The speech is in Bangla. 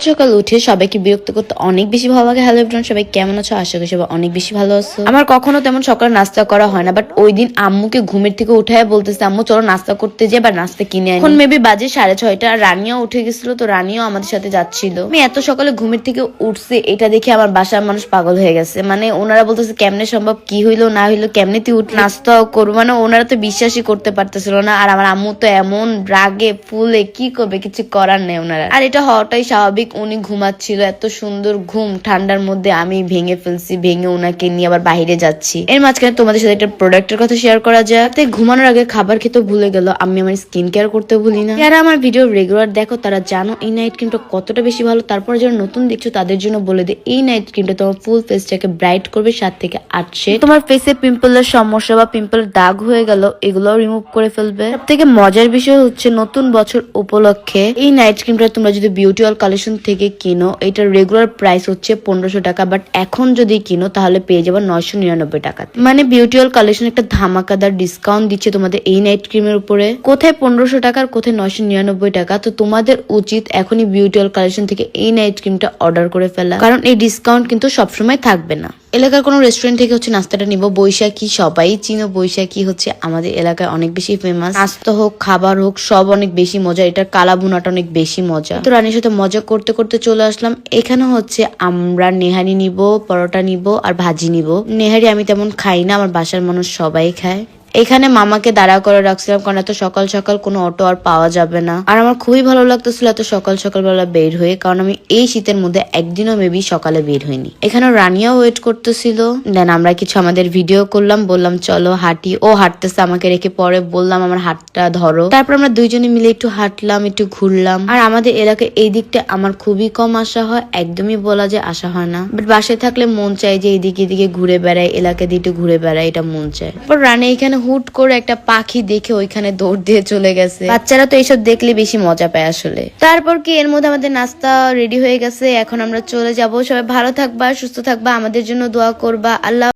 সকাল সকাল উঠে সবাইকে বিরক্ত করতে অনেক বেশি ভালো লাগে। হ্যালো এভরিওয়ান, সবাই কেমন আছো? আশা করি সবাই অনেক বেশি ভালো আছো। আমার কখনো তেমন সকাল নাস্তা করা হয় না, বাট ওই দিন আম্মুকে ঘুমের থেকে উঠায় বলতেছে আম্মু চলো নাস্তা করতে যাই বা নাস্তা কিনে আনি। এখন মেবি বাজে 6:30, আর রানিয়াও উঠে গেছিল, তো রানিয়াও আমাদের সাথে যাচ্ছিল। আমি এত সকালে ঘুমের থেকে উঠছে এটা দেখে আমার বাসার মানুষ পাগল হয়ে গেছে। মানে ওনারা বলতেছে কেমনে সম্ভব, কি হইলো না হইলো, কেমনে তুই উঠ নাস্তাও করবো। মানে ওনারা তো বিশ্বাসই করতে পারতেছিল না। আর আমার আম্মু তো এমন রাগে ফুলে কি করবে, কিছু করার নেই ওনারা। আর এটা হওয়াটাই স্বাভাবিক, উনি ঘুমাচ্ছিল, এত সুন্দর ঘুম ঠান্ডার মধ্যে আমি ভেঙে ফেলছি, ভেঙে ওনাকে নিয়ে আবার বাইরে যাচ্ছি। এর মাঝখানে তোমাদের সাথে একটা প্রোডাক্টের কথা শেয়ার করা যায়। ঘুমানোর আগে খাবার খেতে ভুলে গেল, আমি আমার স্কিন কেয়ার করতে ভুলি না। যারা আমার ভিডিও রেগুলার দেখো তারা জানো এই নাইট ক্রিমটা কতটা বেশি ভালো। তারপর যারা নতুন দেখছো তাদের জন্য বলে দিই, এই নাইট ক্রিমটা তোমার ফুল ফেসটাকে ব্রাইট করবে 7 থেকে 8 শেড। তোমার ফেসে পিম্পলের সমস্যা বা পিম্পলের দাগ হয়ে গেল, এগুলো রিমুভ করে ফেলবে। সব থেকে মজার বিষয় হচ্ছে নতুন বছর উপলক্ষে এই নাইট ক্রিমটা তোমরা যদি বিউটি অল কালেকশন থেকে কিনো, এটার রেগুলার প্রাইস হচ্ছে 1500 টাকা, বাট এখন যদি কিনো তাহলে পেয়ে যাবে 999 টাকা। মানে বিউটি অল কালেকশন একটা ধামাকাদার ডিসকাউন্ট দিচ্ছে তোমাদের এই নাইট ক্রিমের উপরে। কোথায় 1500 টাকার, কোথায় 999 টাকা। তো তোমাদের উচিত এখনই বিউটি অল কালেকশন থেকে এই নাইট ক্রিমটা অর্ডার করে ফেলা, কারণ এই ডিসকাউন্ট কিন্তু সবসময় থাকবে না। এলাকার কোনো রেস্টুরেন্ট থেকে হচ্ছে নাস্তাটা নিব। বৈশাখী সবাই চিনো, বৈশাখী হচ্ছে আমাদের এলাকায় অনেক বেশি ফেমাস। নাস্তা হোক খাবার হোক সব অনেক বেশি মজা, এটার কালা ভুনাটা অনেক বেশি মজা। তো রানীর সাথে মজা করতে করতে চলে আসলাম। এখানে হচ্ছে আমরা নেহারি নিব, পরোটা নিব আর ভাজি নিব। নেহারি আমি তেমন খাই না, আমার বাসার মানুষ সবাই খায়। এখানে মামাকে দাঁড়া করে রাখছিলাম, কারণ এত সকাল সকাল কোনো অটো আর পাওয়া যাবে না। আর আমার খুবই ভালো লাগতেছিল এত সকাল সকালবেলা বের হয়ে, কারণ আমি এই শীতের মধ্যে একদিনও মেবি সকালে বের হইনি। এখানে রানিয়াও ওয়েট করতেছিল। দেন আমরা কিছু আমাদের ভিডিও করলাম, বললাম চলো হাঁটি। ও হাঁটতেছে আমাকে রেখে, পরে বললাম আমার হাতটা ধরো। তারপর আমরা দুইজনে মিলে একটু হাঁটলাম, একটু ঘুরলাম। আর আমাদের এলাকায় এই দিকটা আমার খুবই কম আসা হয়, একদমই বলা যায় আসা হয় না। বাট বাসায় থাকলে মন চায় যে এইদিকে এদিকে ঘুরে বেড়ায়, এলাকা দিয়ে একটু ঘুরে বেড়ায়, এটা মন চায়। তারপর রানী এখানে হুট করে একটা পাখি দেখে ওইখানে দৌড় দিয়ে চলে গেছে। বাচ্চারা তো এইসব দেখলে বেশি মজা পায় আসলে। তারপর কি এর মধ্যে আমাদের নাস্তা রেডি হয়ে গেছে, এখন আমরা চলে যাব। সবাই ভালো থাকবা, সুস্থ থাকবা, আমাদের জন্য দোয়া করবা। আল্লাহ।